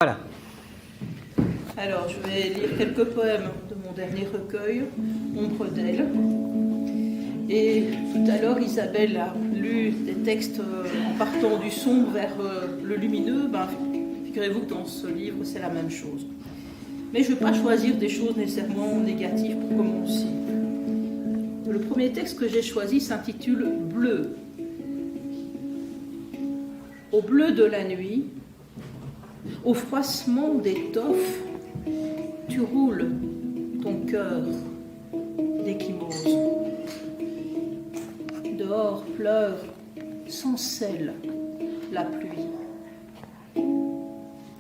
Voilà. Alors, je vais lire quelques poèmes de mon dernier recueil, Ombre d'elle. Et tout à l'heure, Isabelle a lu des textes en partant du sombre vers le lumineux. Figurez-vous que dans ce livre, c'est la même chose. Mais je ne vais pas choisir des choses nécessairement négatives pour commencer. Le premier texte que j'ai choisi s'intitule « Bleu ». Au bleu de la nuit, au froissement d'étoffe, tu roules ton cœur d'échymose. Dehors pleure sans cesse la pluie.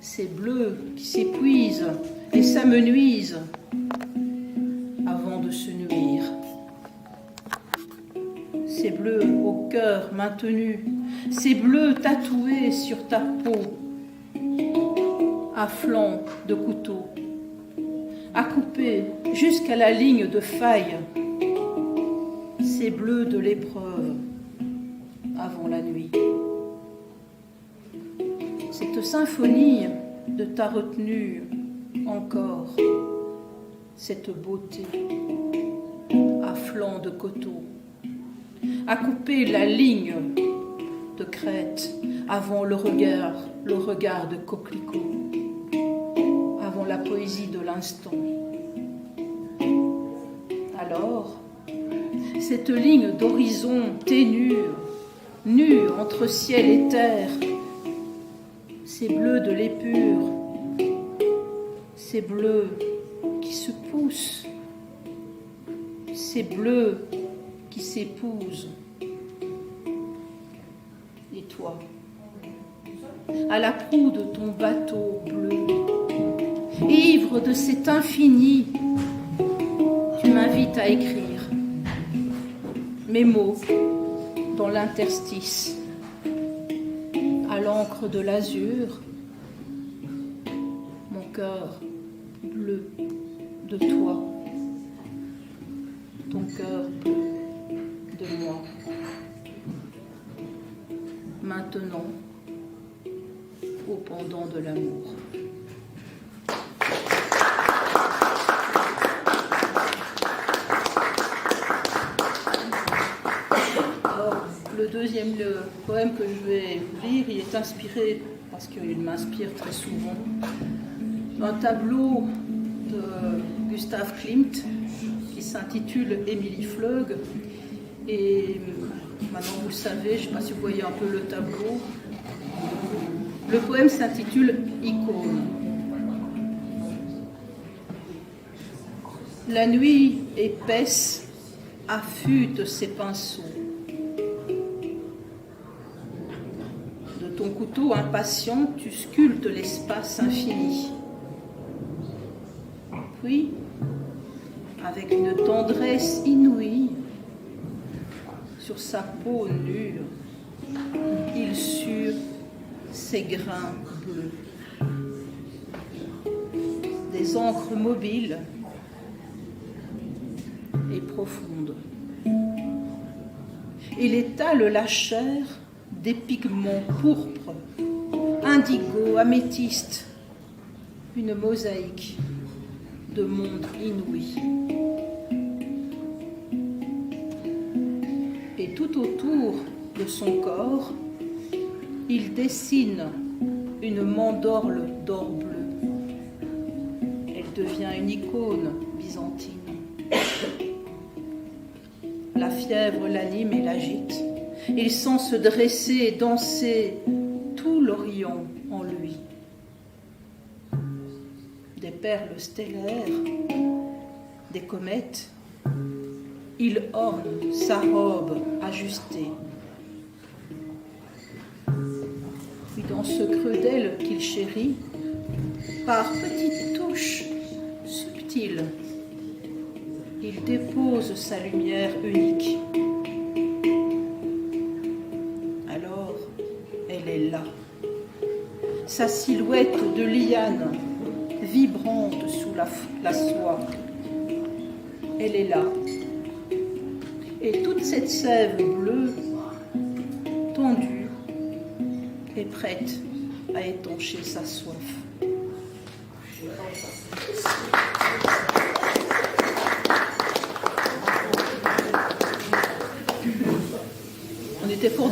Ces bleus qui s'épuisent et s'amenuisent avant de se nuire. Ces bleus au cœur maintenu, ces bleus tatoués sur ta peau, à flanc de couteau, à couper jusqu'à la ligne de faille, ces bleus de l'épreuve avant la nuit. Cette symphonie de ta retenue encore, cette beauté à flanc de coteau, à couper la ligne de crête avant le regard de coquelicot, avant la poésie de l'instant. Alors, cette ligne d'horizon ténue, nue entre ciel et terre, ces bleus de l'épure, ces bleus qui se poussent, ces bleus qui s'épousent. Et toi, à la proue de ton bateau bleu, ivre de cet infini, tu m'invites à écrire mes mots dans l'interstice, à l'encre de l'azur, mon cœur bleu de toi, ton cœur bleu de moi. Maintenant, au pendant de l'amour. Alors, le deuxième poème que je vais lire, il est inspiré, parce qu'il m'inspire très souvent, d'un tableau de Gustav Klimt qui s'intitule Émilie Flög. Et maintenant vous le savez, je ne sais pas si vous voyez un peu le tableau. Le poème s'intitule Icône. La nuit épaisse affûte ses pinceaux. De ton couteau impatient, tu sculptes l'espace infini. Puis, avec une tendresse inouïe, sur sa peau nue, il sue ses grains bleus. Des encres mobiles et profondes. Il étale la chair des pigments pourpres, indigo, améthyste, une mosaïque de mondes inouïs. Et tout autour de son corps, il dessine une mandorle d'or bleu. Elle devient une icône byzantine. La fièvre l'anime et l'agite. Il sent se dresser et danser tout l'Orient en lui. Des perles stellaires, des comètes, il orne sa robe ajustée. Puis dans ce creux d'aile qu'il chérit, par petites touches subtiles, il dépose sa lumière unique. Alors, elle est là, sa silhouette de liane, vibrante sous la soie. Elle est là. Et toute cette sève bleue, tendue, est prête à étancher sa soif.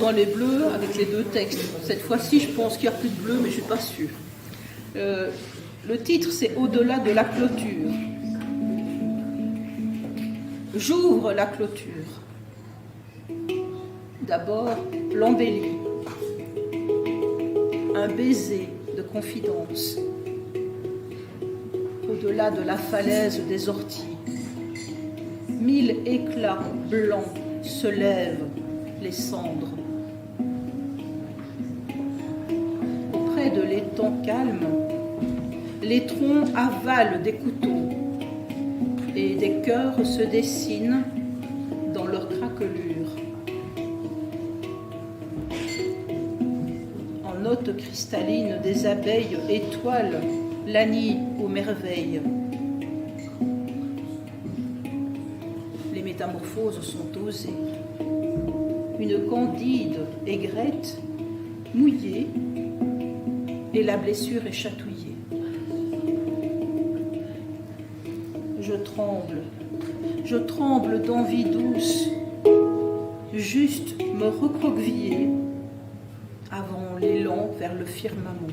dans les bleus avec les deux textes. Cette fois-ci, je pense qu'il n'y a plus de bleu, mais je ne suis pas sûre. Le titre, c'est « Au-delà de la clôture ». J'ouvre la clôture. D'abord, l'embellie. Un baiser de confidence. Au-delà de la falaise des orties, 1000 éclats blancs se lèvent, les cendres. Auprès de l'étang calme, les troncs avalent des couteaux et des cœurs se dessinent dans leur craquelure. En notes cristallines des abeilles étoilent l'annie aux merveilles. Les métamorphoses sont osées. Une candide aigrette, mouillée, et la blessure est chatouillée. Je tremble d'envie douce, juste me recroqueviller avant l'élan vers le firmament.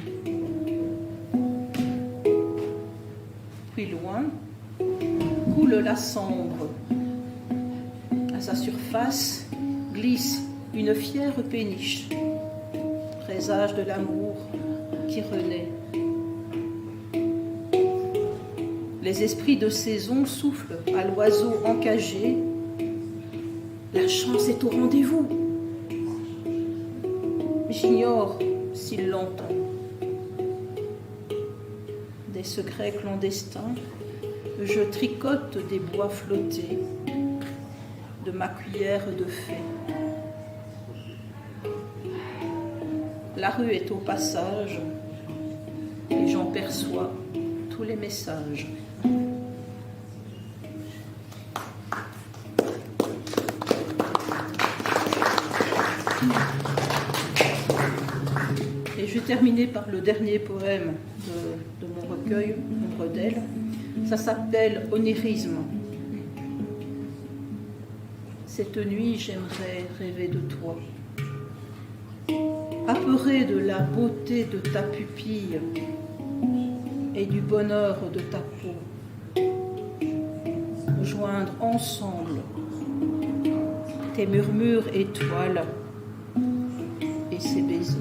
Puis loin, coule la cendre. À sa surface glisse une fière péniche, présage de l'amour qui renaît. Les esprits de saison soufflent à l'oiseau encagé. La chance est au rendez-vous. J'ignore s'il l'entend. Des secrets clandestins, je tricote des bois flottés de ma cuillère de fée. La rue est au passage et j'en perçois tous les messages. Et je vais terminer par le dernier poème de mon recueil, Ombre d'elle. Ça s'appelle Onirisme. Cette nuit, j'aimerais rêver de toi. Apeuré de la beauté de ta pupille et du bonheur de ta peau. Joindre ensemble tes murmures étoiles et ces baisers.